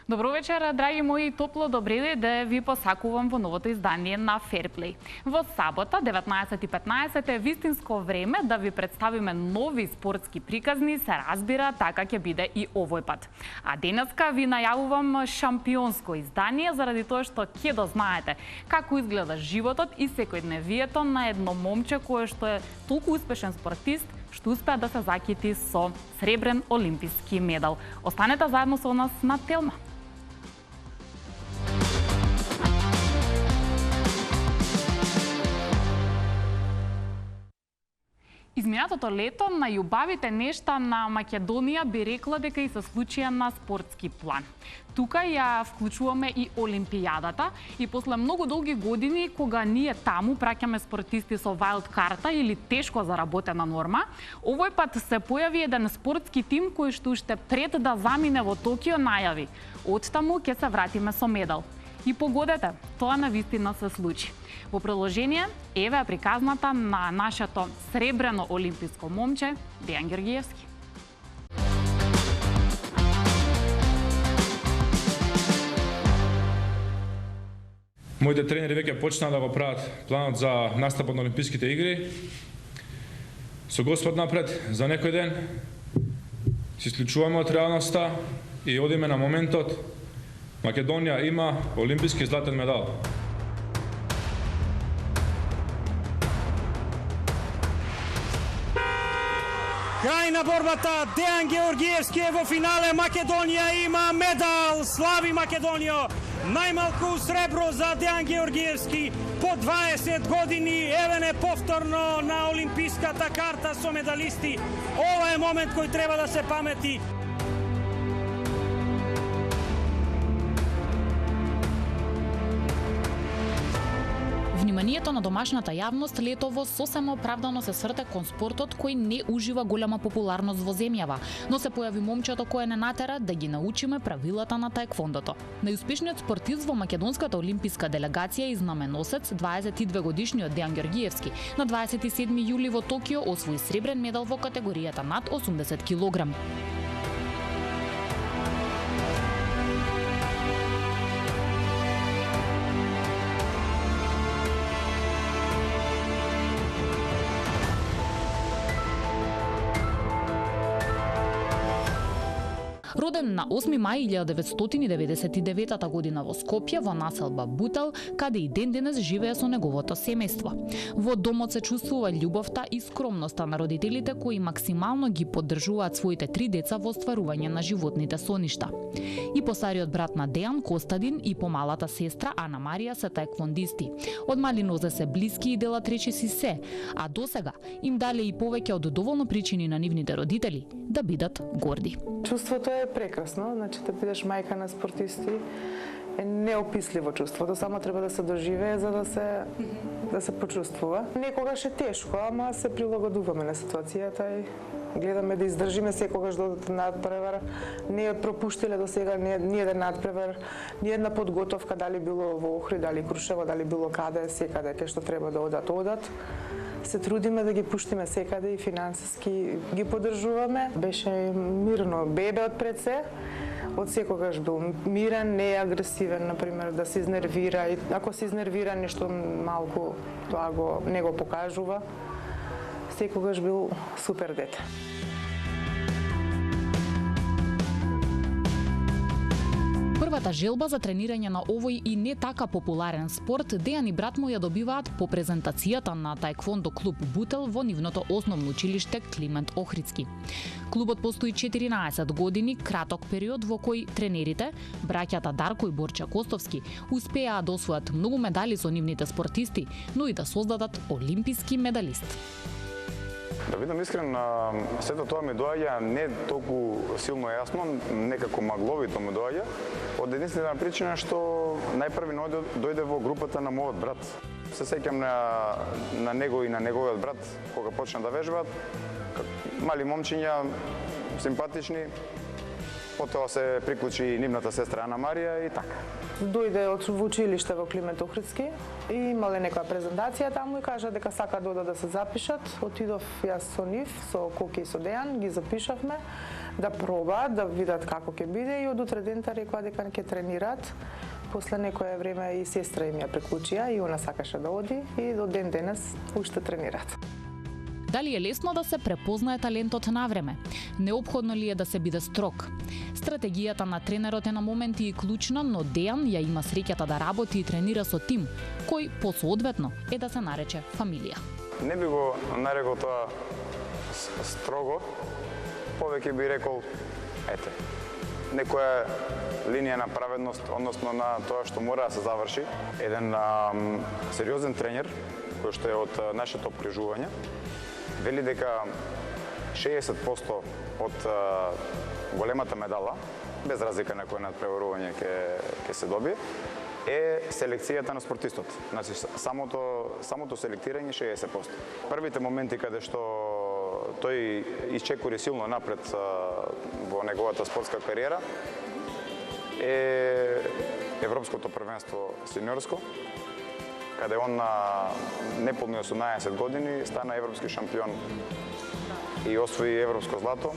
Добро вечер, драги мои, топло добреде да ви посакувам во новото издание на Fairplay. Во сабота, 19:15 е вистинско време да ви представиме нови спортски приказни, се разбира, така ќе биде и овој пат. А денеска ви најавувам шампионско издание, заради тоа што ќе дознаете како изгледа животот и секојдневието на едно момче кое што е толку успешен спортист, што успеа да се закити со сребрен олимписки медал. Останете заедно со нас на Телма. Изминатото лето најубавите нешта на Македонија би рекла дека и се случија на спортски план. Тука ја вклучуваме и Олимпијадата и после многу долги години кога ние таму праќаме спортисти со вајлд карта или тешко заработена норма, овој пат се појави еден спортски тим кој што уште пред да замине во Токио најави: "Оттаму ќе се вратиме со медал." И погодете, тоа навистина се случи. Во продолжение, еве приказната на нашето сребрено олимписко момче, Дејан Георгиевски. Моите тренери веќе почнаа да го прават планот за настапот на Олимписките игри. Со Господ напред, за некој ден се исклучуваме од реалноста и одиме на моментот. Македонија има олимписки златен медал. Крај на борбата, Дејан Георгиевски е во финале, Македонија има медал, слави Македонија! Најмалку сребро за Дејан Георгиевски, по 20 години, еве не повторно на олимписката карта со медалисти. Ова е момент кој треба да се памети. Вниманието на домашната јавност летово сосема оправдано се сврте кон спортот кој не ужива голема популарност во земјава, но се појави момчето кое не натера да ги научиме правилата на таеквондото. Најуспешниот спортист во македонската олимписка делегација и знаменосец, 22-годишниот Дејан Георгиевски, на 27 јули во Токио освои сребрен медал во категоријата над 80 килограм. Роден на 8 мај 1999 година во Скопје, во населба Бутел, каде и ден денес живее со неговото семејство. Во домот се чувствува љубовта и скромноста на родителите кои максимално ги поддржуваат своите 3 деца во остварување на животните соништа. И постариот брат на Дејан, Костадин, и помалата сестра Ана Марија се таеквондисти. Од мали нозе се блиски и делат речиси се, а досега им дале и повеќе од доволно причини на нивните родители да бидат горди. Чувството е прекрасно, значи да бидеш мајка на спортисти е неописливо чувството, само треба да се доживее за да се почувствува. Некогаш е тешко, ама се прилагодуваме на ситуацијата и гледаме да издржиме секогаш до надпревар. Не е пропуштиле до сега ни еден надпревар, ни една подготовка, дали било во Охрид, дали Крушево, дали било каде, секаде кај што треба да одат. Се трудиме да ги пуштиме секаде и финансиски ги поддржуваме. Беше мирно бебе од пред се. Од секогаш бил мирен, не е агресивен, например, да се изнервира. И ако се изнервира нешто малку, тоа не го покажува. Секогаш бил супер дете. Првата желба за тренирање на овој и не така популарен спорт Дејан и брат му ја добиваат по презентацијата на таеквондо клуб Бутел во нивното основно училиште Климент Охридски. Клубот постои 14 години, краток период во кој тренерите, браќата Дарко и Борче Костовски, успеаа да освојат многу медали со нивните спортисти, но и да создадат олимписки медалист. Да бидам искрен, сето тоа ми доаѓа не толку силно јасно, некако магловито ми доаѓа, од единствена причина што најпрви дојде во групата на мојот брат. Се сеќам на него и на неговиот брат, кога почна да вежбаат, мали момчиња, симпатични, потоа се приклучи и нивната сестра Ана Марија и така. Дојде од училиште во Климент Охридски и имале некоја презентација таму и кажа дека сака да одат да се запишат. Отидов јас со нив, со Коки и со Дејан, ги запишавме да пробаат, да видат како ќе биде и од утре дента рекоа дека ќе тренираат. После некое време и сестра им ја приклучија и она сакаше да оди и до ден денес уште тренираат. Дали е лесно да се препознае талентот на време? Неопходно ли е да се биде строг? Стратегијата на тренерот е на моменти и клучна, но Дејан ја има среќата да работи и тренира со тим, кој посоодветно е да се нарече фамилија. Не би го нарекол тоа строго, повеќе би рекол, ете, некоја линија на праведност, односно на тоа што мора да се заврши. Еден сериозен тренер, кој што е од нашето обкружување, вели дека 60% од големата медала, без разлика на кој надпреварување ќе се добие, е селекцијата на спортистот. Значи, самото селектирање 60%. Првите моменти каде што тој исчекори силно напред во неговата спортска кариера е Европското првенство сениорско, каде он на неполни 18 години стана европски шампион и освои европско злато.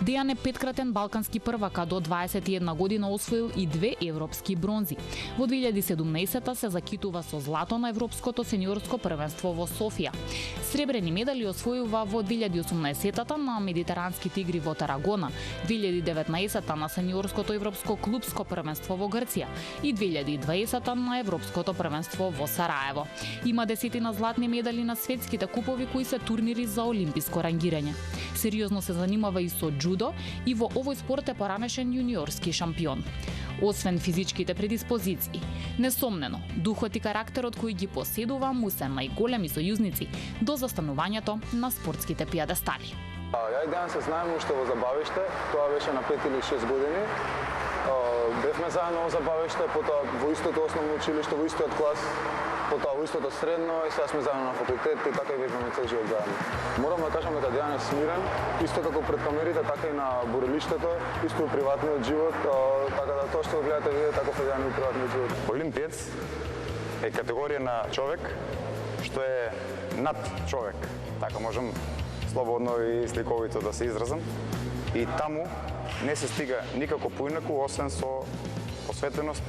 Дејан е петкратен балкански првак, а до 21 година освоил и 2 европски бронзи. Во 2017 се закитува со злато на Европското сениорско првенство во Софија. Сребрени медали освојува во 2018 на Медитеранските игри во Тарагона, 2019 на Сениорското европско клубско првенство во Грција и 2020 на Европското првенство во Сараево. Има десетина златни медали на светските купови кои се турнири за олимписко рангирање. Сериозно се занимава и со джудо и во овој спорт е поранешен јуниорски шампион. Освен физичките предиспозиции, несомнено, духот и карактерот кој ги поседува му се најголеми сојузници до застанувањето на спортските пијадестали. Ја и Дејан се знаеме уште во Забавиште, тоа беше на 5 или 6 години. Бевме заедно во Забавиште, потоа во истото основно училиште, во истиот клас, потоа во истото средно и сега сме заедно на факултет и така и вежбаме цел живот заедно. Морам да кажам дека Дејан е смирен, исто како пред камерите, така и на борилиштето, исто и приватниот живот, така да тоа што го гледате вие, така и Дејан и приватниот живот. Олимпиец е категорија на човек што е над човек. Така можам слободно и сликовито да се изразам. И таму не се стига никако поинаку, освен со посветеност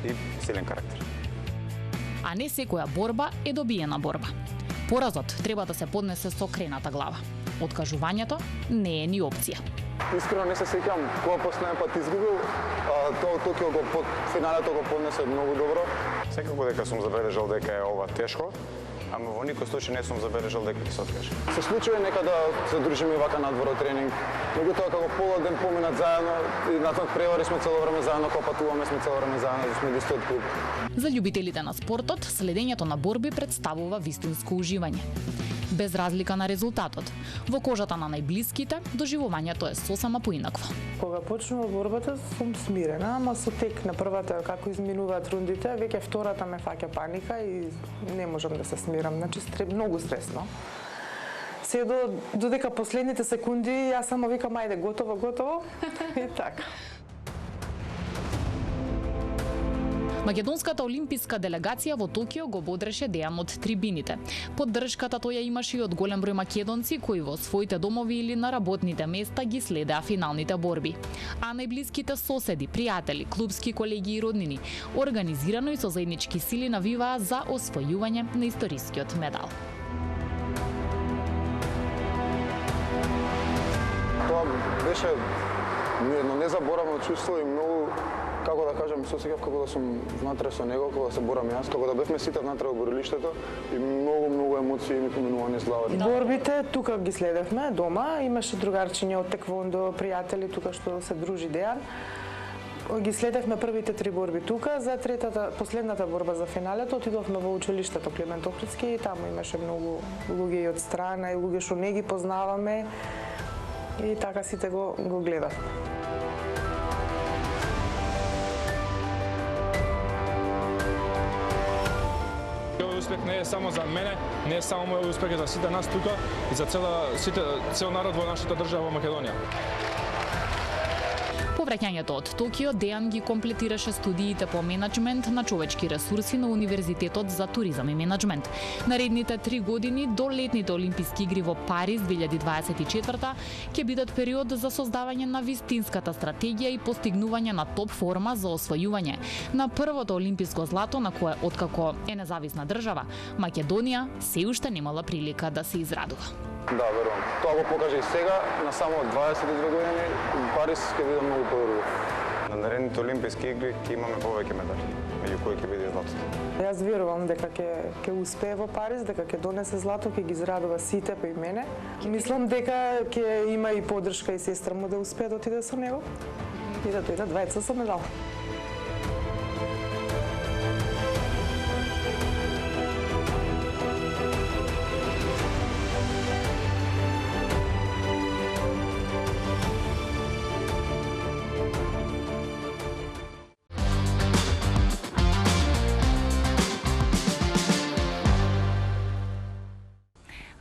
и силен карактер. А не секоја борба е добиена борба. Поразот треба да се поднесе со крената глава. Откажувањето не е ни опција. Искрено не се сеќам кога последен пат изгубил, тоа Токио финалето го поднесе многу добро. Секако дека сум забележал дека е ова тешко, ама во никој случај не сум забележал дека ќе се откаже. Се случува нека да се дружиме вака надвор од тренинг. Меѓутоа како пола ден поминат заедно и на превари сме цело време заедно, кога патуваме сме цело време заедно, сме истиот клуб. За љубителите на спортот, следењето на борби представува вистинско уживање. Без разлика на резултатот, во кожата на најблиските, доживувањето е сосема поинакво. Кога почнува борбата, сум смирена, ама со тек на првата, како изминуваат рундите, веќе втората ме фаќа паника и не можам да се смирам. Значи, многу стресно. Се додека последните секунди, јас само викам, ајде, готово, и така. Македонската олимписка делегација во Токио го бодреше Дејан од трибините. Поддршката тој ја имаше и од голем број македонци кои во своите домови или на работните места ги следеа финалните борби. А најблиските соседи, пријатели, клубски колеги и роднини организирано и со заеднички сили навиваа за освојување на историскиот медал. Тоа беше едно незаборавно чувство и многу, како да кажам, се осеќав како да сум внатре со него, кога да се борам јас, како да бевме сите внатре во борилиштето и многу емоции ми поминува низ главата. Борбите тука ги следевме дома, имаше другарчиња од теквондо, пријатели тука што се дружи Дејан. Ги следевме првите 3 борби тука, за последната борба за финалето отидовме во училиштето Климент Охридски и таму имаше многу луѓе и од страна и луѓе што не ги познаваме и така сите го гледавме. Овој успех не е само за мене, не е само мој успех, е за сите нас тука и за цел народ во нашата држава Македонија. враќањето од Токио, Дејан ги комплетираше студиите по менаџмент на човечки ресурси на Универзитетот за туризам и менаџмент. Наредните 3 години до летните Олимписки игри во Париз 2024 ќе бидат период за создавање на вистинската стратегија и постигнување на топ форма за освојување на првото олимписко злато на кое, откако е независна држава, Македонија се уште немала прилика да се израдува. Да, верувам. Тоа го покаже и сега, на само 22 години, Париз ќе биде многу подобро. На наредните Олимписки игри ќе имаме повеќе медали, меѓу кои ќе биде златото. Јас верувам дека ќе успее во Париз, дека ќе донесе злато, ќе ги израдува сите, па и мене. Мислам дека ќе има и поддршка и сестра му да успее да отиде со него и да дојдат двајца со медал.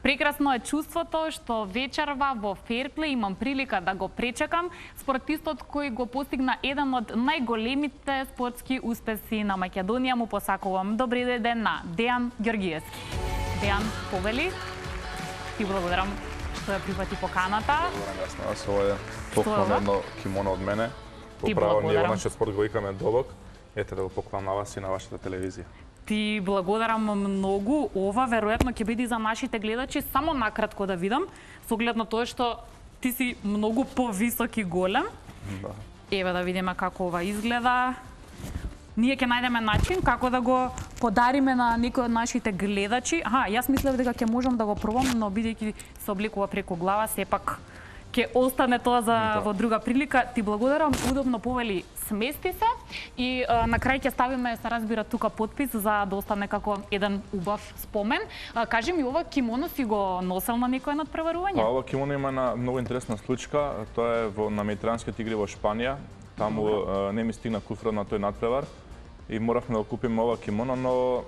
Прекрасно е чувството што вечерва во Ферплей имам прилика да го пречекам спортистот кој го постигна еден од најголемите спортски успеси на Македонија. Му посакувам добри ден на Дејан Ѓоргиевски. Дејан, повели, ти благодарам што ја прифати поканата. Благодарам јас ова е поклон едно кимоно од мене. Управо ние во нашиот спорт го викаме долог. Ете да го поклонам на вас и на вашата телевизија. Ти благодарам многу. Ова веројатно ќе биде за нашите гледачи само накратко да видам, со оглед на тоа што ти си многу повисок и голем. Да. Еве да видиме како ова изгледа. Ние ќе најдеме начин како да го подариме на некој од нашите гледачи. Јас мислев дека ќе можам да го пробам, но бидејќи се обликува преку глава, сепак ќе остане тоа за во друга прилика. Ти благодарам, удобно повели, смести се и на крај ќе ставиме, се разбира, тука подпис за да остане како еден убав спомен. Кажи ми, ова кимоно си го носел на некој надпреварување? Ова кимоно има на многу интересна случка. Тоа е на Медитеранските игри во Шпанија. Таму не ми стигна куфрот на тој надпревар и моравме да купиме ова кимоно, но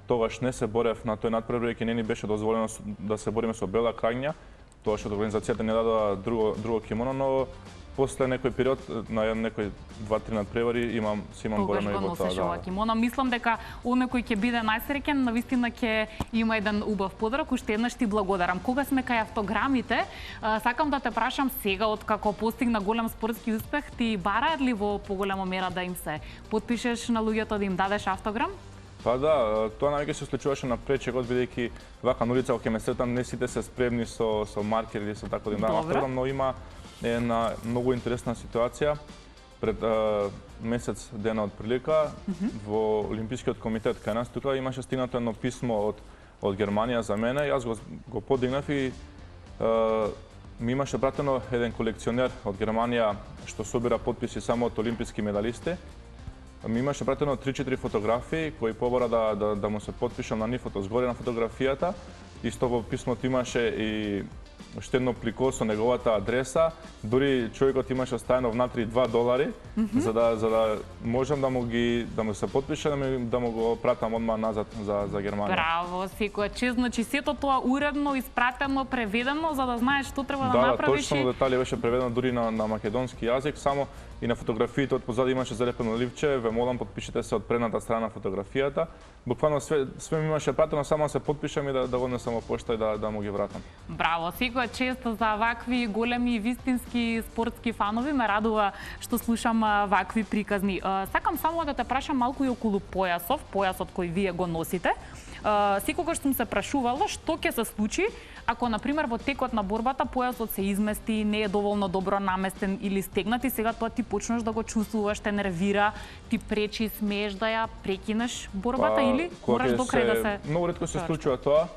тогаш не се борев на тој надпревар, ќе не ни беше дозволено да се бориме со бела краѓња. Тоа што организацијата не дадоа друго кимоно, но после некој период на некои 2-3 надпревари имам борено и во тоа. Да. Кимоно. Мислам дека оној кој ќе биде најсреќен, навистина ќе има еден убав подарок. Уште еднаш ти благодарам. Кога сме кај автограмите, сакам да те прашам сега, откако постигна голем спортски успех, ти бараат ли во поголема мера да им се потпишеш на луѓето, да им дадеш автограм? Па да, тоа највеќе се случуваше на пречекот, бидејќи вака на улица, кога ме сретам, не сите се спремни со маркер или со тако да им дадам автограм, но има една многу интересна ситуација. Пред месец дена од прилика, во Олимпискиот комитет кај нас тука имаше стигнато едно писмо од Германија за мене. Јас го подигнав и ми имаше пратено еден колекционер од Германија што собира подписи само од олимписки медалисти. Ми имаше пратено 3-4 фотографии кои побара да му се потпишам на нив од згоре на фотографијата. Исто во писмото имаше и уште едно плико со неговата адреса. Дури човекот имаше оставено внатри $2 за да можам да му се потпишам, да му го пратам одма назад за Германија. Браво, секоја чест. Значи сето тоа уредно испратено, преведено за да знаеш што треба да направиш. Да, точно детали беше преведено дури на македонски јазик, само и на фотографиите од позади имаше залепено ливче, ве молам потпишете се од предната страна на фотографијата. Буквално све ми имаше пратено, само се потпишам и да го однесам во пошта и да му ги вратам. Браво, секоја чест за вакви големи вистински спортски фанови. Ме радува што слушам вакви приказни. Сакам само да те прашам малку и околу појасот кој вие го носите. Секогаш сум се прашувала што ќе се случи ако, например, во текот на борбата појасот се измести, не е доволно добро наместен или стегнат и сега тоа ти почнеш да го чувствуваш, те нервира, ти пречи, смееш да ја прекинеш борбата или мораш до крај да се... Многу ретко се случува тоа.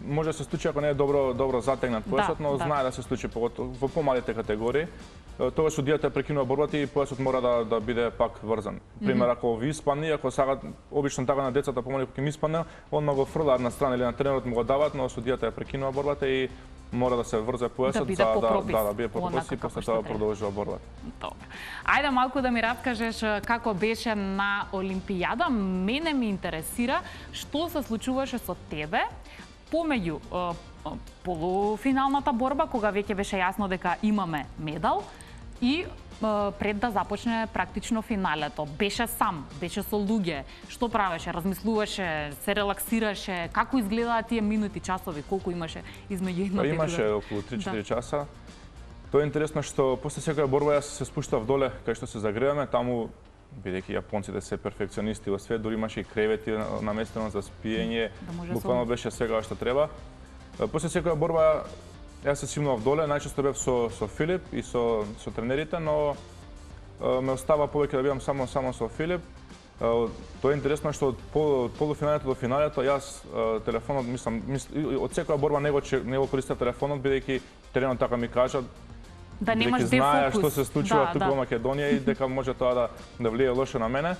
Може да се случи ако не е добро затегнат појасот, но знае да се случи поготово во помалите категории. Тогаш судијата прекинува борбата и појасот мора да биде пак врзан. Пример, ако ви испадне, ако сакат обично така на децата помали кога им испадне, он го фрлаат на страна или на тренерот му го дават, но судијата ја прекинува борбата и мора да се врзе појасот да биде по пропис и после тоа продолжува борбата. Добро. Ајде малку да ми раскажеш како беше на Олимпијада. Мене ми интересира што се случуваше со тебе помеѓу полуфиналната борба, кога веќе беше јасно дека имаме медал, и пред да започне практично финалето? Беше сам, беше со луѓе. Што правеше? Размислуваше, се релаксираше? Како изгледаат тие минути, часови? Колку имаше измеѓу едната и другата? Имаше околу 3-4 часа. Тоа е интересно што после секоја борба јас се спуштав доле кај што се загреваме, таму бидејќи јапонците се перфекционисти во свет, дури имаше и кревети наместено за спиење, буквално беше сега што треба. После секоја борба јас се симнував доле, најчесто бев со Филип и со тренерите, но ме остава повеќе да бидам само со Филип. Тоа е интересно што од полуфиналето до финалето јас телефонот мислам од секоја борба не го користев телефонот бидејќи теренот така ми кажа да немаш дефокус. Знае што се случува тука во Македонија и дека може тоа да влие лошо на мене.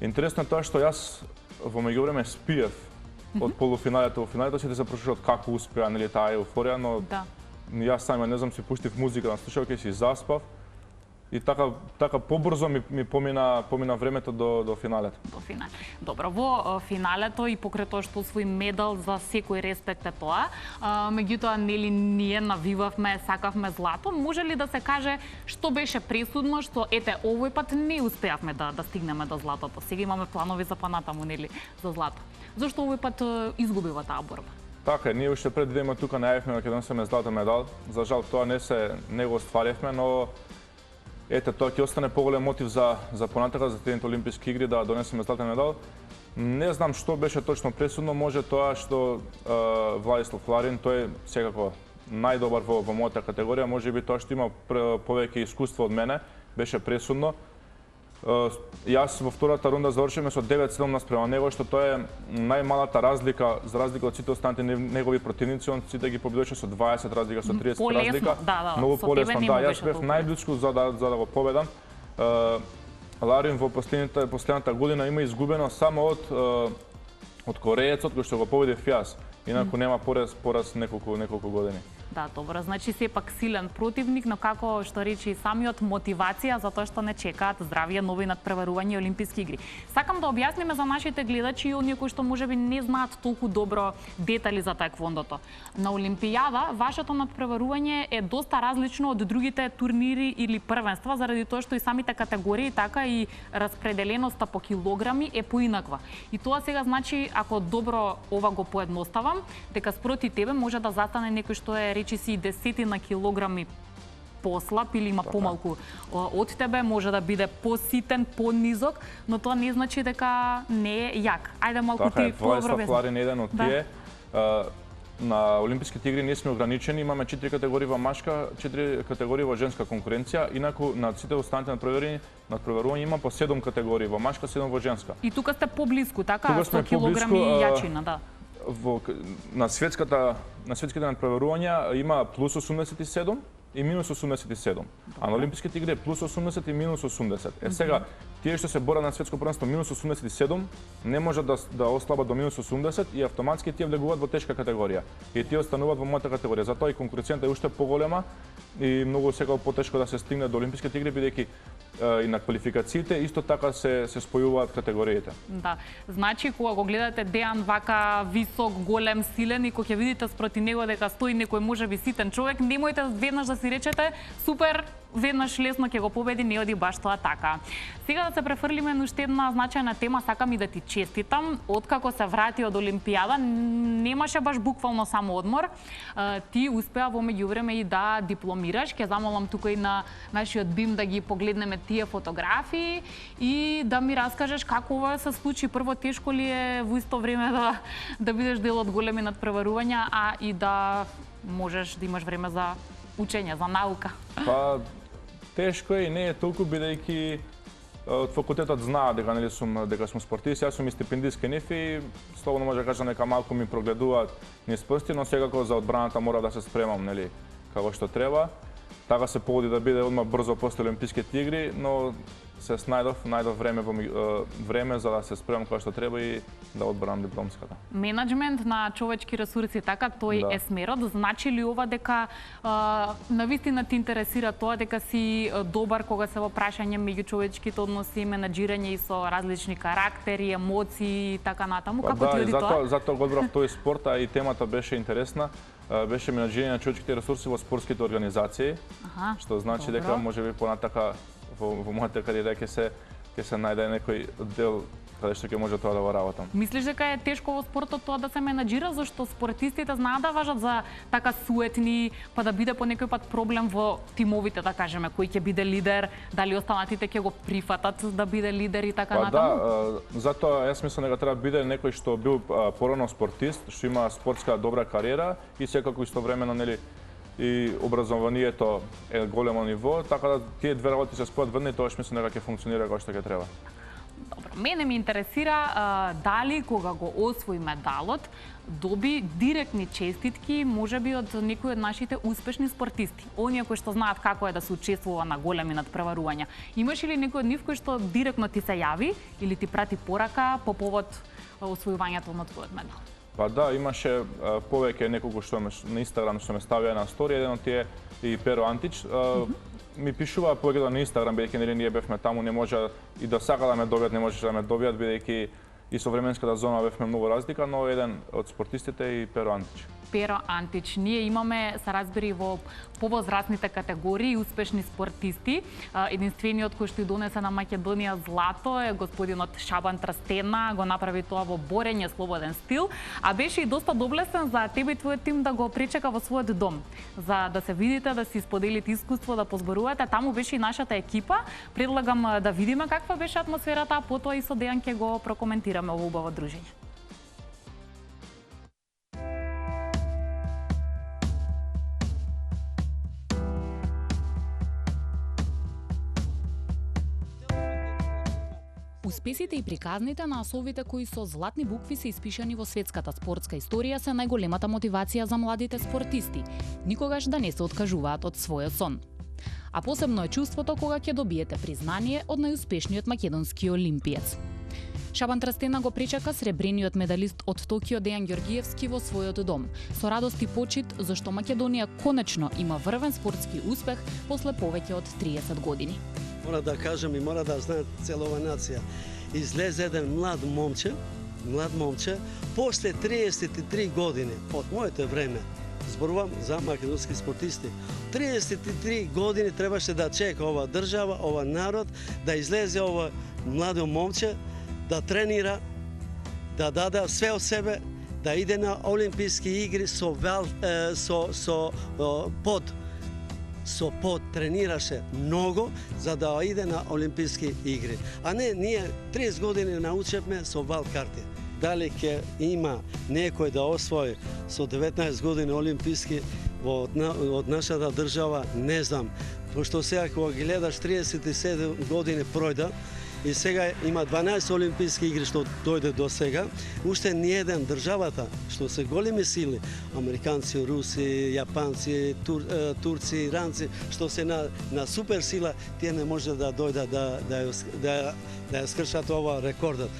Интересно е тоа што јас во меѓувреме спиев од полуфиналето во финалето, сите се прошушат како успеа, нели таа еуфорија, но јас сам не знам, си пуштив музика на слушалки, си заспав. И така побрзо ми помина времето до финалето. До финал. Добро, во финалето и покрај тоа што освои медал за секој респект е тоа, меѓутоа нели ние навивавме, сакавме злато, може ли да се каже што беше пресудно, што ете овој пат не успеавме да стигнеме до златото. Сега имаме планови за понатаму нели за злато. Зошто овој пат изгубива таа борба? Така, ние уште пред да тука најавивме дека донесеме златен медал. За жал тоа не го остваривме, но ете, тоа ќе остане поголем мотив за понатака, за следните Олимписки игри да донесеме златен медал. Не знам што беше точно пресудно, може тоа што Владислав Ларин, тој е секако најдобар во мојата категорија, може би тоа што има повеќе искуство од мене, беше пресудно. Јас во втората рунда завршивме со 9-7 наспрема него, што тоа е најмалата разлика, за разлика од сите останати негови противници, он сите ги победеше со 20 разлика, со 30 разлика. Многу полесно, јас бев најблиску за да го победам. Ларин во последната година има изгубено само од кореецот кој што го победив јас. Инаку нема пораз неколку години. Да, добро, значи сепак силен противник, но како што рече и самиот мотивација за тоа што не чекаат здравија нови надпреварувања и Олимписки игри. Сакам да објасниме за нашите гледачи и оние кои што можеби не знаат толку добро детали за таеквондото. На Олимпијада вашето надпреварување е доста различно од другите турнири или првенства заради тоа што и самите категории, така и распределеноста по килограми е поинаква. И тоа сега значи, ако добро ова го поедноставам, дека спроти тебе може да застане некој што е речи си 10 килограми послаб или има помалку од тебе, може да биде поситен, понизок, но тоа не значи дека не е јак. Ајде малку ти пообразно. Владислав Ларин е еден од тие. На Олимписките игри не сме ограничени, имаме 4 категории во машка, 4 категории во женска конкуренција, инаку на сите останати надпреварувања има по 7 категории во машка, 7 во женска. И тука сте поблиску, така? 100 килограми јачина, да. На светските надпреварувања има плюс 87 и минус 87. А на Олимписките игри е плюс 80 и минус 80. Сега, тие што се борат на светско првенство минус 87 не може да ослабат до минус 80 и автоматски тие влегуваат во тешка категорија. И тие остануваат во мојата категорија. Затоа и конкуренцијата е уште поголема и многу секако потешко да се стигне до Олимписките игри, бидејќи и на квалификациите исто така се спојуваат категориите. Да, значи кога го гледате Дејан вака висок, голем, силен и кога ќе видите спроти него дека стои некој можеби ситен човек, немојте веднаш да си речете супер, веднаш лесно ќе го победи, не оди баш тоа така. Сега да се префрлиме на уште една значајна тема, сакам и да ти честитам. Откако се врати од Олимпијада, немаше баш буквално само одмор. Ти успеа во меѓувреме и да дипломираш. Ќе замолам тука и на нашиот бим да ги погледнеме тие фотографии и да ми раскажеш како ова се случи. Прво, тешко ли е во исто време да бидеш дел од големи надпреварувања, а и да можеш да имаш време за учење, за наука? Па, тешко е и не е толку, бидејќи од факултетот знаат дека сум спортист, јас сум и стипендист кај нив и слободно може да кажам дека малку ми прогледуваат низ прсти, но секако за одбраната мора да се спремам, нели, како што треба. Така се погоди да биде одма брзо после Олимписките игри, но се најдов време за да се спремам како што треба и да одбранам дипломската. Менеджмент на човечки ресурси, така, тој е смерот. Значи ли ова дека навистина ти интересира тоа дека си добар кога се во прашање меѓу човечките односи, менаџирање и со различни карактери, емоции и така натаму? Како ти оди тоа? Затоа го одбрав тој спорт, а и темата беше интересна. беше менаџирање на човечките ресурси во спортските организации, што значи дека можеби понатака во мојата кариера ќе се најде некој дел каде што ќе може тоа да го работам. Мислиш дека е тешко во спортот тоа да се менаџира, зашто спортистите знаат да важат за така суетни, па да биде по некој пат проблем во тимовите, да кажеме, кој ќе биде лидер, дали останатите ќе го прифатат да биде лидер и така натаму? Да, затоа јас мислам дека треба да биде некој што бил порано спортист, што има спортска добра кариера и секако истовремено нели и образованието е големо ниво, така да тие две работи се спојат веднаш и тоа мислам дека ќе функционира како што ќе треба. Добро, мене ми интересира дали кога го освои медалот доби директни честитки можеби од некои од нашите успешни спортисти, оние кои што знаат како е да се учествува на големи надпреварувања. Имаш ли некој од нив кој што директно ти се јави или ти прати порака по повод освојувањето на твојот медал? Па да, имаше повеќе неколку што на Инстаграм што ме ставија на стори, еден од тие и Перо Антич. Ми пишува повеќе на Инстаграм, бидејќи нели ние бевме таму, не може и да сака да ме добијат, не можеше да ме добијат, бидејќи и со временската зона бевме многу разлика, но еден од спортистите и Перо Антич. Перо Антич. Ние имаме, се разбери, во повозрастните категории успешни спортисти. Единствениот кој што донесе на Македонија злато е господинот Шабан Трстена, го направи тоа во борење слободен стил, а беше и доста доблесен за тебе и твојот тим да го пречека во својот дом, за да се видите, да си споделите искуство, да позборувате. Таму беше и нашата екипа. Предлагам да видиме каква беше атмосферата, а потоа и со Дејан ќе го прокоментираме ово убаво дружење. Успесите и приказните на асовите кои со златни букви се испишани во светската спортска историја се најголемата мотивација за младите спортисти, никогаш да не се откажуваат од својот сон. А посебно е чувството кога ќе добиете признание од најуспешниот македонски олимпиец. Шабан Трстена го пречека сребрениот медалист од Токио Дејан Ѓоргиевски во својот дом, со радост и почит зашто Македонија конечно има врвен спортски успех после повеќе од 30 години. Мора да кажам и мора да знаат целова нација. Излезе еден млад момче, после 33 години од моето време, зборувам за македонски спортисти. 33 години требаше да чека ова држава, ова народ, да излезе ова младо момче, да тренира, да даде све од себе, да иде на олимписки игри со под тренираше многу за да иде на олимписки игри. А не, ние 30 години научевме со валкарти. Дали ќе има некој да освои со 19 години олимписки од нашата држава, не знам. Пошто сега кога ги гледаш 37 години пројда, и сега има 12 олимписки игри што дојде до сега, уште ни еден државата, што се големи сили, американци, руси, јапанци, турци, иранци, што се на супер сила, тие не може да дојдат да ја скршат ова рекордот.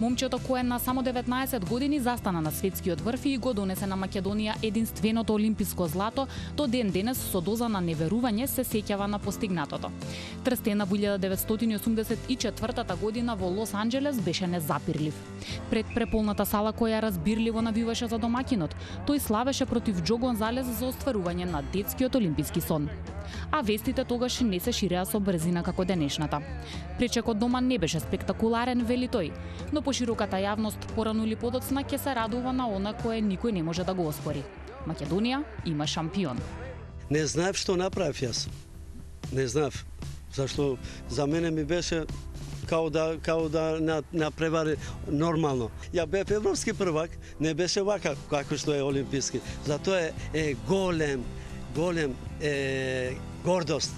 Момчето кое на само 19 години застана на светскиот врв и го донесе на Македонија единственото олимписко злато, до ден денес со доза на неверување се сеќава на постигнатото. Трстена во 1984 година во Лос Анџелес беше незапирлив. Пред преполната сала која разбирливо навиваше за домакинот, тој славеше против Џо Гонзалес за остварување на детскиот олимписки сон. А вестите тогаш не се ширеа со брзина како денешната. Пречекот дома не беше спектакуларен, вели тој, но по широката јавност порано или подоцна ќе се радува на она кое никој не може да го оспори. Македонија има шампион. Не знаев што направив јас. Не знаев. Зашто за мене ми беше као да напревари нормално. Ја бев европски првак, не беше вака како што е олимписки. Затоа е голем гордост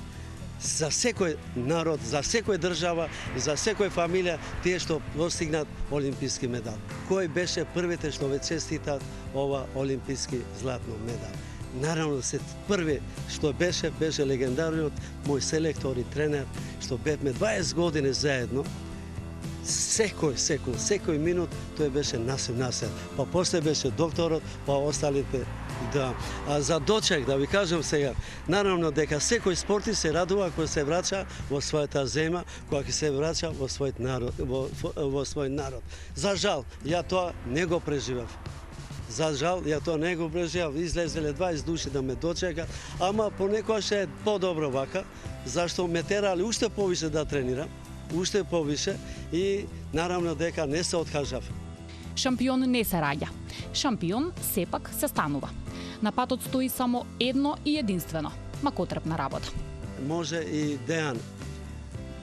за секој народ, за секој држава, за секој фамилија, тие што постигнат олимписки медал. Кој беше првите што ве честитат ова олимписки златно медал? Наравно се први што беше легендарниот мој селектор и тренер, што бевме 20 години заедно. Секој минут тој беше насев. Па после беше докторот, па осталите. Да. А за дочек, да ви кажам сега, наравно дека секој спортист се радува кога се враќа во својата земја, кога се враќа во својот народ, во свој народ. За жал, ја тоа не го преживев. За жал, ја тоа не го преживав, излезеле 20 души да ме дочекат, ама понекогаш е подобро вака, зашто ме терали уште повише да тренирам, уште повише и наравно дека не се откажав. Шампион не се раѓа. Шампион сепак се станува. На патот стои само едно и единствено – макотрепна работа. Може и Дејан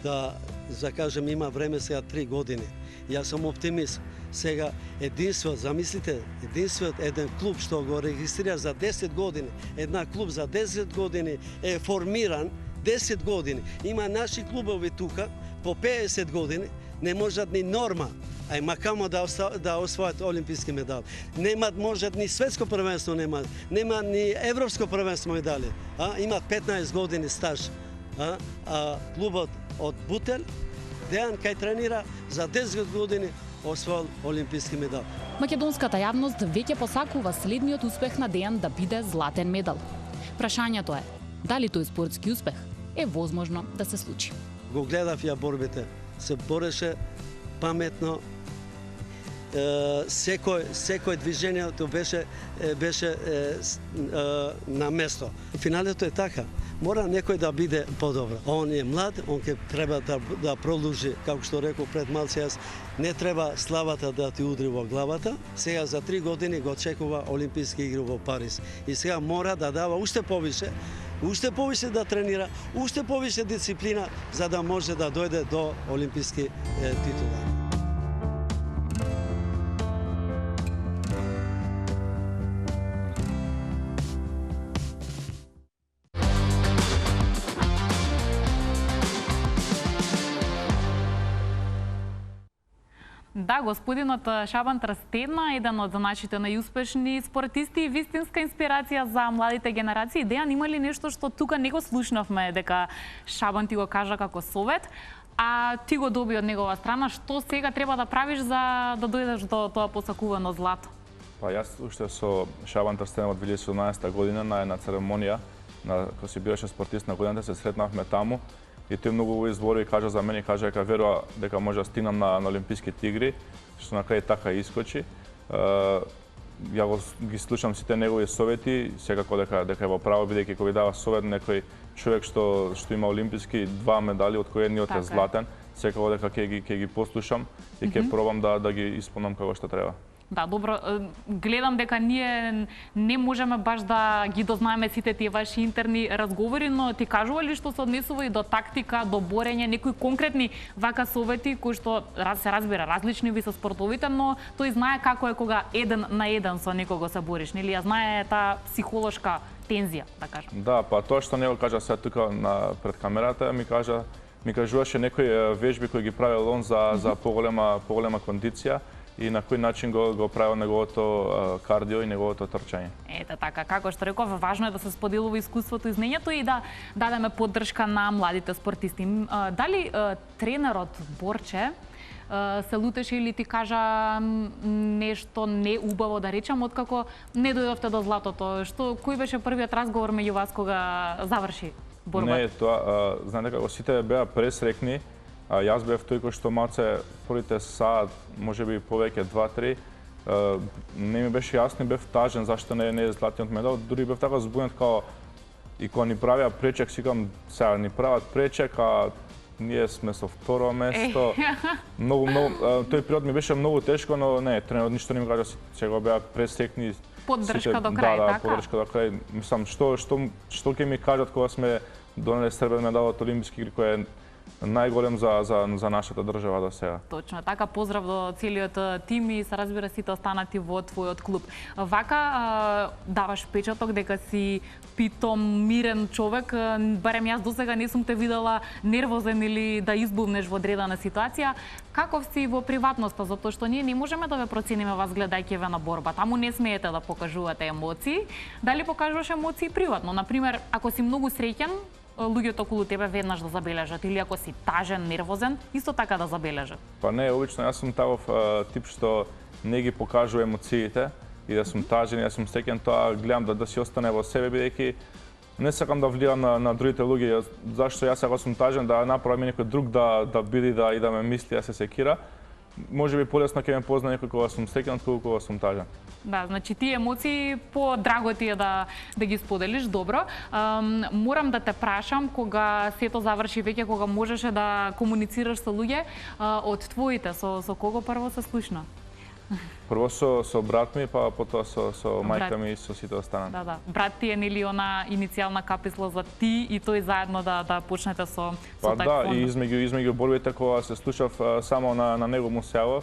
да закажем има време сега 3 години. Јас сум оптимист. Сега единство, замислите, единствот еден клуб што го регистрира за 10 години, една клуб за 10 години е формиран 10 години. Има наши клубови тука по 50 години, не можат ни норма, ај макамо да освојат олимписки медали. Немат можат ни светско првенство, нема ни европско првенство медали. Имат 15 години стаж. Клубот од Бутел, Дејан кај тренира за 10 години освоил олимписки медал. Македонската јавност веќе посакува следниот успех на Дејан да биде златен медал. Прашањето е, дали тој спортски успех е возможно да се случи? Го гледав ја борбите, се бореше паметно, секој движењето беше на место. Финалето е така. Мора некој да биде подобро. Он е млад, он ќе треба да продолжи, како што реков пред малце јас, не треба славата да ти удри во главата. Сега за 3 години го очекува Олимписки игри во Париз. И сега мора да дава уште повише да тренира, уште повише дисциплина, за да може да дојде до олимписки титула. Да, господинот Шабан Трстена, еден од нашите најуспешни спортисти и вистинска инспирација за младите генерации. Дејан, има ли нешто што тука не го слушнавме, дека Шабан ти го кажа како совет, а ти го доби од негова страна, што сега треба да правиш за да дојдеш до тоа посакувано злато? Па јас уште со Шабан Трстена од 2017 година на една церемонија, кога си беше спортист на годината, се сретнавме таму. И тој многу избори и кажа за мене, кажа дека верува дека може да стигнам на Олимписките игри, што на крај така искочи. Ја ги слушам сите негови совети, секако дека е во право, бидејќи кога ви дава совет некој човек што има олимписки 2 медали, од кои едниот е златен, секако дека ќе ги послушам и ќе пробам да ги исполнам како што треба. Да, добро, гледам дека ние не можеме баш да ги дознаеме сите тие ваши интерни разговори, но ти кажува ли што се однесува и до тактика, до борење, некои конкретни вака совети кои што се разбира различни ви се спортовите, но тој знае како е кога 1 на 1 со некого се бориш, нели? Ја знае таа психолошка тензија, да кажам. Да, па тоа што не го кажа сега тука пред камерата, ми кажуваше некои вежби кои ги правил он за поголема кондиција и на кој начин го правил неговото кардио и неговото трчање. Ете така, како што реков, важно е да се споделува искуството и знаењето и да дадеме поддршка на младите спортисти. Дали тренерот Борче се лутеше или ти кажа нешто неубаво, да речам, откако не дојдовте до златото? Кој беше првиот разговор меѓу вас кога заврши борбата? Не, тоа, знаете како сите беа пресрекни. Јас бев тој кој што малце првите саат, можеби повеќе 2-3, не ми беше јасно, бев тажен зашто не е златниот медал, дури бев така збунет као и кога ни правиа пречек, сикам сега ни прават пречек, а ние сме со второ место. Тој период ми беше многу тешко, но не, тренерот ништо не ми кажа, сега беа пресрекни. Поддршка до крај, така? Да, поддршка до крај. Мислам, што ќе ми кажат кога сме донеле сребрен медал од Олимписки игри, кој е најголем за нашата држава до сега. Точно, така поздрав до целиот тим и се разбира сите останати во твојот клуб. Вака даваш печаток дека си питом, мирен човек, барем јас досега не сум те видела нервозен или да избувнеш во одредена ситуација. Каков си во приватноста, затоа што ние не можеме да ве процениме вас гледајќи ве на борба. Таму не смеете да покажувате емоции. Дали покажуваш емоции приватно? Например, ако си многу среќен, луѓето околу тебе веднаш да забележат, или ако си тажен, нервозен, исто така да забележат? Па не, обично јас сум таков тип што не ги покажува емоциите и да сум тажен, јас сум среќен, тоа гледам да си остане во себе, бидејќи не сакам да влијам на другите луѓе, зашто јас ако сум тажен да направам некој друг да биде и да ме мисли, да се секира. Може би полесно ќе ме позна некој кога сум среќен, отколку кога сум тажен. Да, значи тие емоции по-драго ти е да ги споделиш, добро. Морам да те прашам, кога сето заврши веќе, кога можеше да комуницираш со луѓе, од твоите, со кого прво се слушна? Прво со брат ми, па потоа со мајка ми и со сите останати. Да. Брат ти е нели она иницијална каписла за ти и тој заедно да почнете со таеквондо? Па да, и измеѓу борбите кога се слушав само на него му се јавав.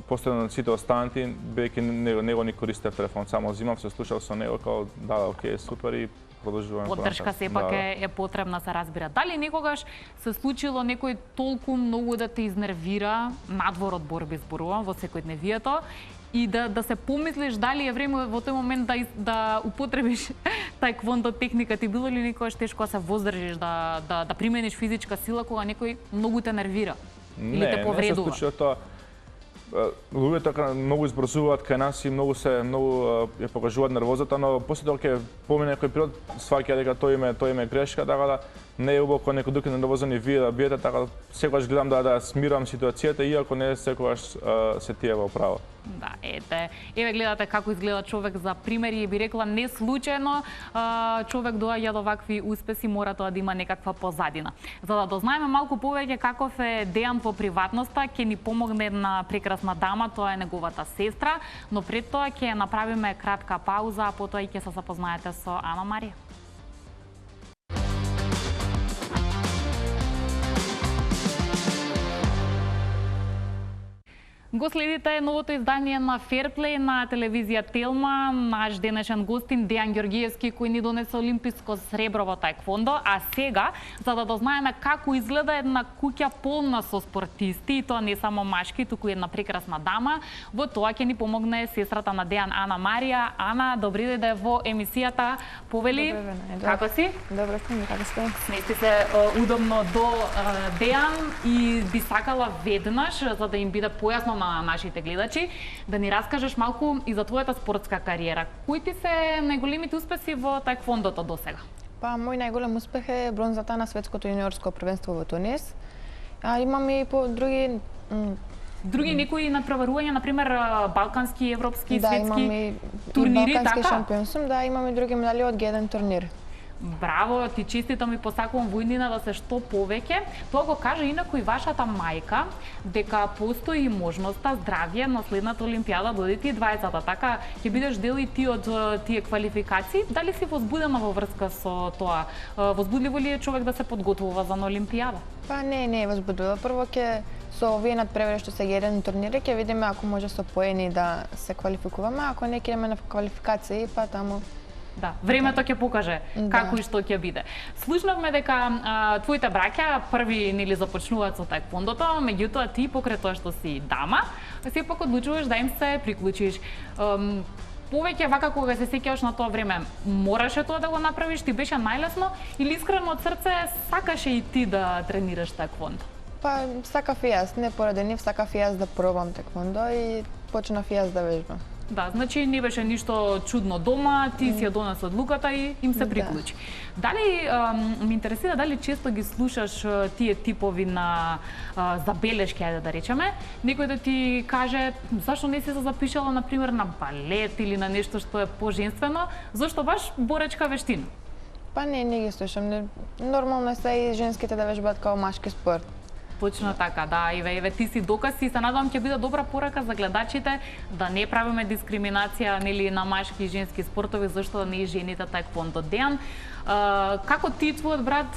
После на сите останати, бејќи него ни користев телефон, само зимав, се слушав со него, као да, окей, супер и продолжуваме. Поддршка сепак е потребна, се разбира. Дали некогаш се случило некој толку многу да те изнервира, надвор од борби зборувам, во секојдневието, и да се помислиш дали е време во тој момент да употребиш таеквондо техника? Ти било ли некогаш тешко да се воздржиш, да примениш физичка сила кога некој многу те нервира или те повредува? Не се случува тоа. Луѓето многу избрзуваат кај нас и многу ја покажуваат нервозата, но после тоа ќе помине некој период сваќа дека тој им е грешка, така да не е убаво кога некој друг е нервозен и вие да биете, така да секогаш гледам да смирам ситуацијата, иако не секогаш се тие во право. Да, еве гледате како изгледа човек за примери, би рекла не случајно човек доаѓа до вакви успеси, мора тоа да има некаква позадина. За да дознаеме малку повеќе каков е Дејан во приватноста, ќе ни помогне една прекрасна дама, тоа е неговата сестра, но пред тоа ќе направиме кратка пауза, а потоа и ќе се запознаете со Ана Марија. Го следите новото издание на Ферплей на телевизија Телма. Наш денешен гостин Дејан Ѓоргиевски, кој ни донесе олимписко сребро во таеквондо, а сега за да дознаеме како изгледа една куќа полна со спортисти, и тоа не само машки, туку една прекрасна дама, во тоа ќе ни помогне сестрата на Дејан, Ана Марија. Ана, добри дојде во емисијата. Повели, како си? Добро сум, како сте? Смести се удобно до Дејан и би сакала веднаш, за да им биде појасно на нашите гледачи, да ни раскажеш малку и за твојата спортска кариера. Кои ти се најголемите успеси во таеквондото досега? Па, мој најголем успех е бронзата на светското јуниорско првенство во Тунис. Имам и по други некои надпреварувања, например балкански, европски, светски турнири, турнири, така? Балкански шампион сум, да, имам и други медали од G1 турнир. Браво, ти честитам и посакувам во иднина да се што повеќе. Тоа го кажа инаку и вашата мајка, дека постои можноста здравје на следната олимпијада додите и двајцата, така ќе бидеш дел и ти од тие квалификации. Дали си возбудена во врска со тоа? Возбудливо ли е човек да се подготвува за на олимпијада? Па не е возбудливо. Прво ќе со овие надпревари што се G1 турнири ќе видиме ако може со поени да се квалификуваме, ако не ќе идеме на квалификации, па таму. Да, времето ќе покаже како и што ќе биде. Слушнавме дека твоите браќа први нели започнуваат со таеквондото, меѓутоа ти покрај тоа што си дама, сепак одлучуваш да им се приклучиш. Повеќе вака кога се сеќаваш на тоа време, мораше тоа да го направиш, ти беше најлесно или искрено од срце сакаше и ти да тренираш таеквондо? Па сакав и јас, не поради нив, сакав и јас да пробам таеквондо и почнав и јас да вежбам. Да, значи не беше ништо чудно дома, ти си ја донес одлуката и им се приклучи. Дали ме интересира дали често ги слушаш тие типови на забелешки, ајде да речеме, некој да ти каже зашто не си се запишала на пример на балет или на нешто што е поженствено, зашто баш боречка вештина? Па не ги слушам. Нормално е се и женските да вежбаат као машки спорт. Точно така, да, еве ти си доказ и се надевам ќе биде добра порака за гледачите да не правиме дискриминација нели на машки и женски спортови, зашто да не и жените таеквондо. Дејан, како ти и твојот брат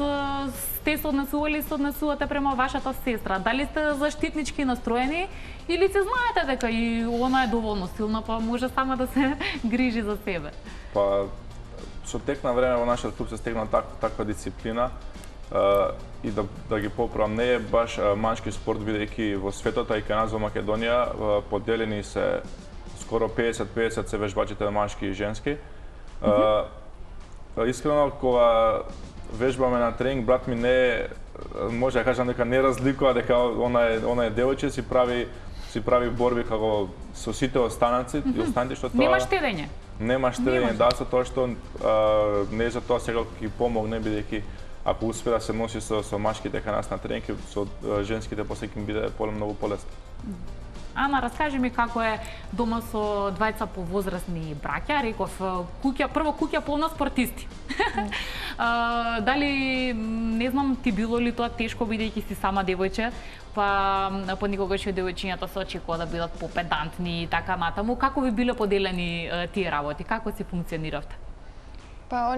сте се однесували, се однесувате према вашата сестра? Дали сте заштитнички настроени или се знаете дека и она е доволно силна, па може сама да се грижи за себе? Па со тек на време во нашиот клуб се стегна таква дисциплина, и да ги поправам, не е баш машки спорт, бидејќи во светот и кај нас во Македонија поделени се скоро 50-50 се вежбачите машки и женски. Искрено, кога вежбаме на тренинг, брат ми не може да кажам дека не разликува дека она е девојче, си прави борби како со сите останати и останати што тоа Нема штедење. Нема штедење, да, со тоа што не за тоа сега ќе помогне, бидејќи ако успе да се носи со машките кај нас на тренинг, со женските после ќе биде многу полесно. Ана, раскажи ми како е дома со двајца повозрастни браќа, реков куќа полна спортисти. Дали, не знам, ти било ли тоа тешко бидејќи си сама девојче, па никогаш девојчињата се очекува да бидат попедантни и така натаму. Како ви биле поделени тие работи? Како си функциониравте? Па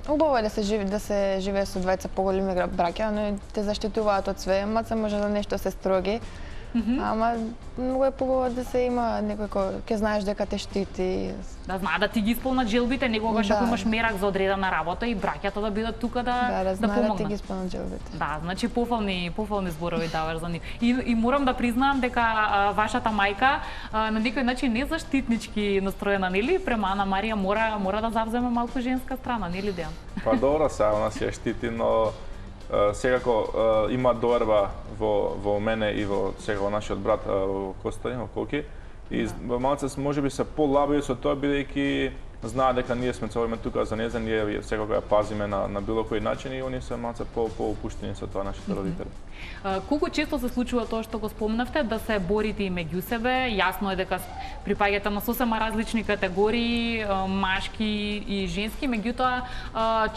убаво е да се живее со двајца поголеми браќа, но те заштитуваат од све, маца може да нешто се строги. Ама многу е побаво да се има некој кој ќе знаеш дека те штити. Да знае да ти ги исполнат желбите, некогаш ако имаш мерак за одредена работа и браќата да бидат тука да знае помогнат. Да ти ги исполнат желбите. Да, значи пофални зборови даваш за нив. И морам да признаам дека вашата мајка на некој начин не заштитнички настроена, нели? Према Ана Марија мора да завземе малку женска страна, нели Дејан? Па добро, сега она си ја штити, но секако има доверба во мене и во сега нашиот брат Костајн, во Коки. И малце можеби се полабави со тоа бидејќи знаат дека ние сме цело време тука за неа, ние секако ја пазиме на било кој начин и они се малце поопуштени со тоа нашите родители. Колку често се случува тоа што го спомнавте, да се борите и меѓу себе? Јасно е дека припаѓате на сосема различни категории, машки и женски, меѓутоа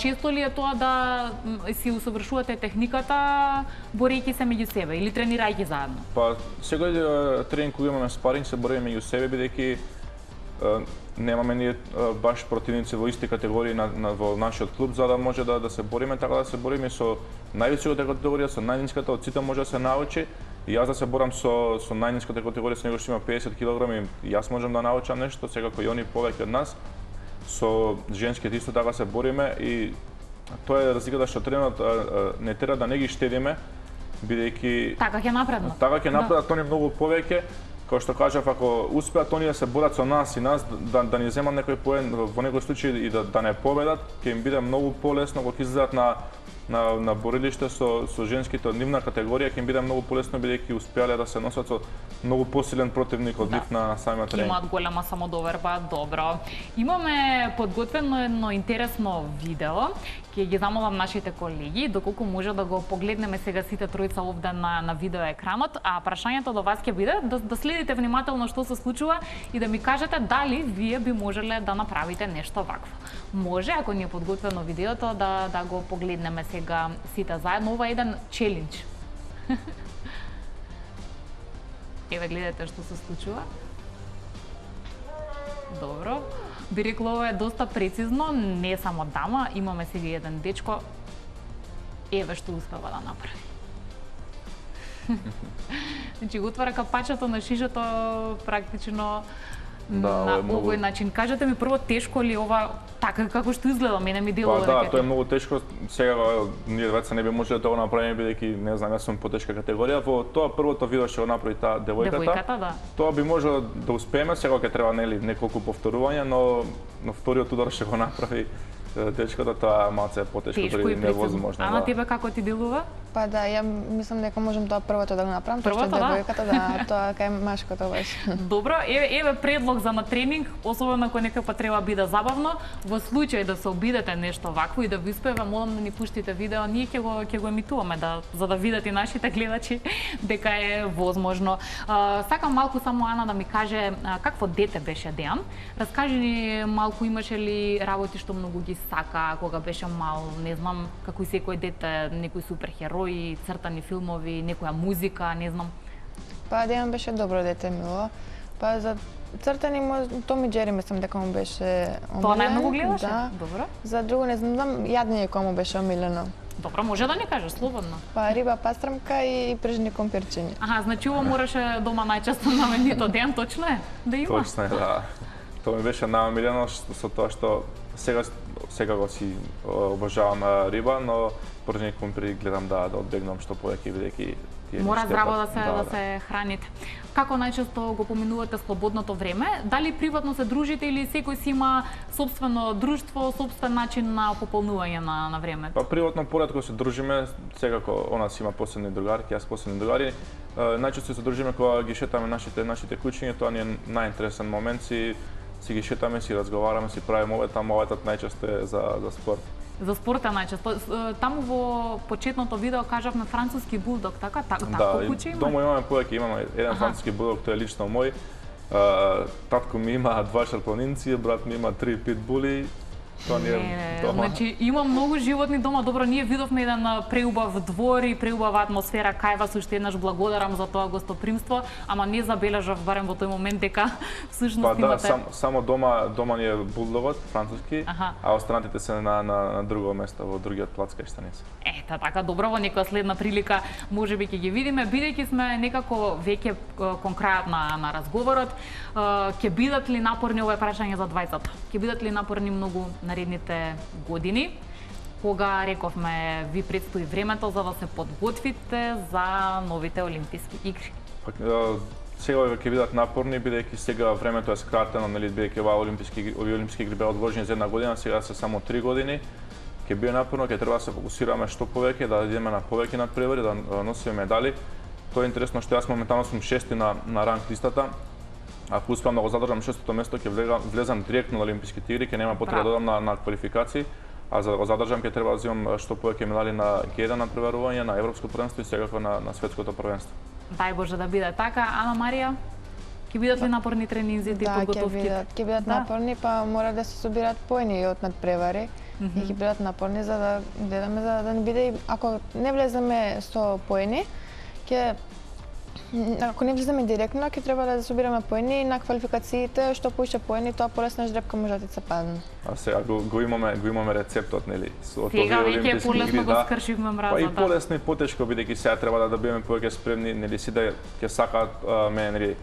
често ли е тоа да си усовршувате техниката борејќи се меѓу себе или тренирајќи заедно? Па секој тренинг кога имаме спаринг се бориме меѓу себе бидејќи немаме ние баш противници во исти категории во нашиот клуб за да може да се бориме, така да се бориме со највисоката категорија, со најниската, од сите може да се научи. И јас да се борам со најниската категорија, со него што има 50 кг, јас можам да научам нешто, секако и они повеќе од нас. Со женските исто така се бориме и тоа е разликата што тренерот не тера да не ги штедиме, бидејќи така ќе напреднат. Така ќе напреднат они многу повеќе. Кој што кажав, ако успеат они да се борат со нас и нас, да ни земат некој поен, во некој случај и да не победат, ќе им биде многу полесно кога ќе излезат на борилиште со женските од нивна категорија, ќе им биде многу полесно бидејќи успеале да се носат со многу посилен противник од нив на самиот тренинг. Имаат голема самодоверба, добро. Имаме подготвено едно интересно видео. Ќе ги замолам нашите колеги, доколку може да го погледнеме сега сите тројца овде на видео екранот, а прашањето до вас ќе биде да следите внимателно што се случува и да ми кажете дали вие би можеле да направите нешто вакво. Може, ако ни е подготвено видеото, да го погледнеме сега сите заедно. Ова е еден челендж. Еве гледате што се случува. Добро. Би рекла, ова е доста прецизно, не само дама, имаме сега еден дечко. Еве што успева да направи. Значи го отвара капачето на шишето практично на овој начин. Кажете ми прво, тешко ли ова така како што изгледа? Мене ми делува дека тоа е многу тешко. Сега ние двајца не би можеле да го направиме бидејќи не знам, јас сум потешка категорија. Во тоа првото видео што го направи таа девојката, да. Тоа би можело да успееме, сега ќе треба неколку повторувања, но вториот удар што го направи дечката, тоа малце е потешко, дори невозможно. Ана, тебе како ти делува? Па да, ја мислам дека можам тоа првото да го направам, тоа што девојката, да, тоа кај машкото беше. Добро, еве предлог за на тренинг, особено ако некој па треба биде забавно, во случај да се обидете нешто вакво и да ви успее, молам да ни пуштите видео, ние ќе го емитуваме за да видат и нашите гледачи дека е возможно. Сакам малку само Ана да ми каже какво дете беше Дејан. Раскажи ни малку, имаше ли работи што многу ги сака кога беше мал, не знам, како и секој дете, некој суперхерои, цртани филмови, некоја музика, не знам. Па Дејан беше добро дете, мило. Па за цртани Том и Џери мислам дека му беше омилен. Тоа најмногу гледаше? Да. Добро. За друго не знам, јадење кој му беше омилено. Добро, може да ни кажеш слободно. Па риба пастрамка и пржени компирчиња. Аха, значи ова мораше дома најчесто на менито. Дејан, точно е? Да има? Точно е, да. Тоа ми беше најомилено со тоа што сега го си обожавам риба, но пржени компири гледам да одбегнам што повеќе бидејќи мора здраво да се храните. Како најчесто го поминувате слободното време? Дали приватно се дружите или секој си има собствено друштво, собствен начин на пополнување на времето? Па приватно поретко се дружиме, секако она си има посебни другарки, јас посебни другари. Најчесто се дружиме кога ги шетаме нашите куќиња, тоа ни е најинтересен момент, си си ги шетаме, си разговараме, си правиме овој таму, овој најчесто е за спорт. За спорт е најчесто. Таму во почетното видео кажавме француски булдог, така? Тако куче има? Дома имаме повеќе, имаме еден француски булдог, тој е лично мој. Татко ми има 2 шарпланинци, брат ми има 3 питбули. Значи има многу животни дома. Добро, ние видовме еден преубав двор и преубава атмосфера кај вас. Уште еднаш благодарам за тоа гостопримство, ама не забележав барем во тој момент дека всушност имате. Само дома ни е булдогот француски, а останатите се на друго место, во другиот плац кај што не се. Ета така, добро, во некоја следна прилика можеби ќе ги видиме, бидејќи сме некако веќе кон крајот на разговорот. Ќе бидат ли напорни, ова е прашање за двајцата, ќе бидат ли напорни многу наредните години, кога рековме ви предстои времето за да се подготвите за новите олимписки игри? Сега ќе бидат напорни, бидејќи сега времето е скратено, нели, бидејќи овие олимписки игри беа одложени за една година, сега се само 3 години. Ќе биде напорно, ќе треба да се фокусираме што повеќе, да идеме на повеќе надпревари, да носиме медали. Тоа е интересно што јас моментално сум 6-ти на ранг листата. Ако успеам да го задржам 6-то место, ќе влезам директно на олимписките игри, ќе нема потреба да додам на квалификации, а за да го задржам ќе треба да земам што повеќе медали на G1 надпреварување, на европско првенство и секако на светското првенство. Дај Боже да биде така. Ана Марија, ќе бидат ли напорни тренинзите и подготовките? Да, ќе бидат напорни, па мора да се собираат поени од надпревари. И ќе бидат напорни за да гледаме, за да не биде, ако не влеземе со поени, ако не влеземе директно, ќе треба да собираме поени на квалификациите, што поише поени, тоа полесна жребка може да ти се падне. А сега го имаме рецептот, нели? Сега веќе полесно го скршивме мразот. Па и полесно и потешко, бидејќи сега треба да бидеме повеќе спремни, нели, си да ќе сакаат мене, нели,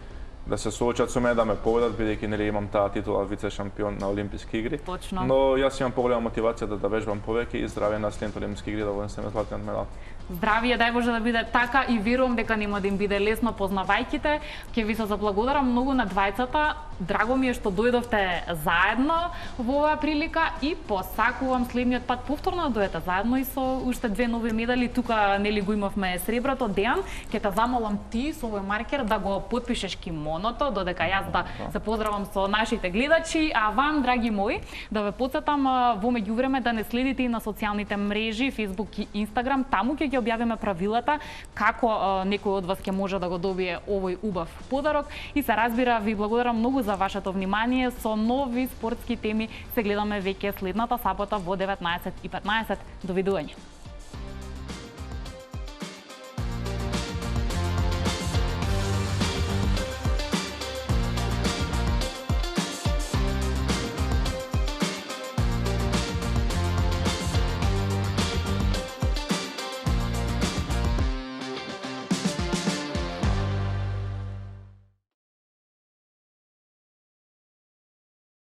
да се соочат со мене, да ме победат, бидејќи нели имам таа титула вице-шампион на олимписки игри. Точно. Но јас имам поголема мотивација да вежбам повеќе и здравје на следните олимписки игри да вонесеме златен медал. Здравје, дај Боже да биде така и верувам дека нема да им биде лесно познавајките. Ќе ви се заблагодарам многу на двајцата. Драго ми е што дојдовте заедно во оваа прилика и посакувам следниот пат повторно да дојдете заедно и со уште 2 нови медали. Тука нели го имавме среброто. Дејан, ќе те замолам ти со овој маркер да го потпишеш кимоното, додека јас да се поздравам со нашите гледачи, а вам, драги мои, да ве потсетам во меѓувреме да не следите и на социјалните мрежи, Facebook и Instagram. Таму ќе ги објавиме правилата како некој од вас ќе може да го добие овој убав подарок и се разбира ви благодарам многу за вашето внимание. Со нови спортски теми се гледаме веќе следната сабота во 19:15. Довидување.